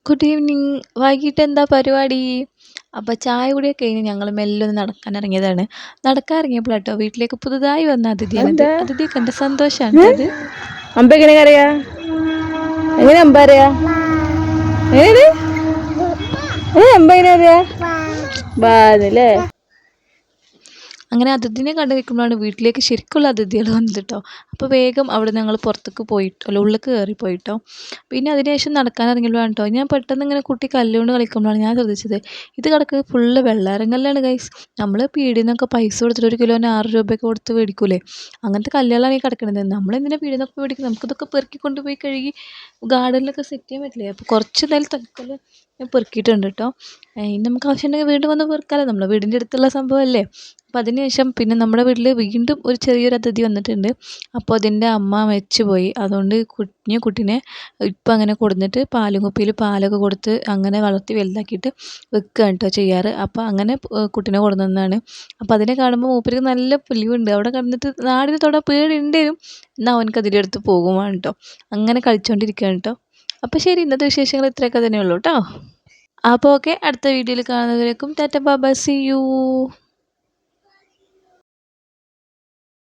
Good evening. വൈകിട്ട് എന്താ പരിപാടി? അപ്പോൾ ചായ കുടിയൊക്കെ കഴിഞ്ഞ് ഞങ്ങൾ മെല്ലെ ഒന്ന് നടക്കാൻ ഇറങ്ങിയതാണ്. നടക്കാൻ ഇറങ്ങിയപ്പോഴാട്ടോ വീട്ടിലേക്ക് പുതുതായി വന്ന അതിഥിയാണിത്. എന്താ അതിഥിയെ കണ്ട സന്തോഷമാണ് ട്ടോ അത്. അമ്പ എങ്ങനെ അറിയാ? എങ്ങനെ അമ്പ അറിയാ? എങ്ങനെ അമ്പ എങ്ങനെ അറിയാ? ബാന്നല്ലേ? അങ്ങനെ അതിഥിനെ കണ്ടു നിൽക്കുമ്പോഴാണ് വീട്ടിലേക്ക് ശരിക്കുള്ള അതിഥികൾ വന്നത് കേട്ടോ. അപ്പോൾ വേഗം അവിടെ ഞങ്ങൾ പുറത്തേക്ക് പോയിട്ട് അല്ല ഉള്ളിലേക്ക് കയറി പോയിട്ടോ. പിന്നെ അതിനുശേഷം നടക്കാൻ ഇറങ്ങിയപ്പോഴാണ് കേട്ടോ ഞാൻ പെട്ടെന്ന് ഇങ്ങനെ കുട്ടി കല്ലുകൊണ്ട് കളിക്കുമ്പോഴാണ് ഞാൻ ശ്രദ്ധിച്ചത് ഇത് കിടക്കുന്നത് ഫുള്ള് വെള്ളാരങ്കല്ലാണ് ഗൈസ്. നമ്മൾ പീടിയിൽ നിന്നൊക്കെ പൈസ കൊടുത്തിട്ട് ഒരു കിലോന് 6 രൂപയൊക്കെ കൊടുത്ത് മേടിക്കൂലേ, അങ്ങനത്തെ കല്ലുകളാണ് ഈ കിടക്കുന്നത്. നമ്മളെന്തിനാ പീടിയിൽ നിന്നൊക്കെ മേടിക്കുന്നത്? നമുക്കിതൊക്കെ പെറുക്കി കൊണ്ടുപോയി കഴുകി ഗാർഡനിലൊക്കെ സെറ്റ് ചെയ്യാൻ പറ്റില്ലേ? അപ്പോൾ കുറച്ച് നേരം തൽക്കാലം ഞാൻ പെറുക്കിയിട്ടുണ്ട് കേട്ടോ. ഇനി നമുക്ക് ആവശ്യമുണ്ടെങ്കിൽ വീണ്ടും വന്ന് പെറുക്കാമല്ലോ, നമ്മുടെ വീടിൻ്റെ അടുത്തുള്ള സംഭവമല്ലേ. അപ്പം അതിനുശേഷം പിന്നെ നമ്മുടെ വീട്ടിൽ വീണ്ടും ഒരു ചെറിയൊരു അതിഥി വന്നിട്ടുണ്ട്. അപ്പോൾ അതിൻ്റെ അമ്മ മരിച്ചുപോയി. അതുകൊണ്ട് കുഞ്ഞു കുട്ടീനെ ഇപ്പം അങ്ങനെ കൊടുന്നിട്ട് പാലും കുപ്പിയിൽ പാലൊക്കെ കൊടുത്ത് അങ്ങനെ വളർത്തി വലുതാക്കിയിട്ട് വെക്കുകയാണ് കേട്ടോ ചെയ്യാറ്. അപ്പോൾ അങ്ങനെ കുട്ടീനെ കൊടുന്നതാണ്. അപ്പോൾ അതിനെ കാണുമ്പോൾ മൂപ്പർക്ക് നല്ല പുലിവുണ്ട്. അവിടെ കിടന്നിട്ട് നാടിന് തൊടാൻ പേടിയുണ്ടേനും എന്നാൽ അവനക്ക് അതിൻ്റെ അടുത്ത് പോകുവാണ് കേട്ടോ. അങ്ങനെ കളിച്ചുകൊണ്ടിരിക്കുകയാണ് കേട്ടോ. അപ്പോൾ ശരി, ഇന്നത്തെ വിശേഷങ്ങൾ ഇത്രയൊക്കെ തന്നെയുള്ളൂ കേട്ടോ. അപ്പോൾ ഓക്കെ, അടുത്ത വീഡിയോയിൽ കാണുന്നവരേക്കും ta ta bye bye, see U.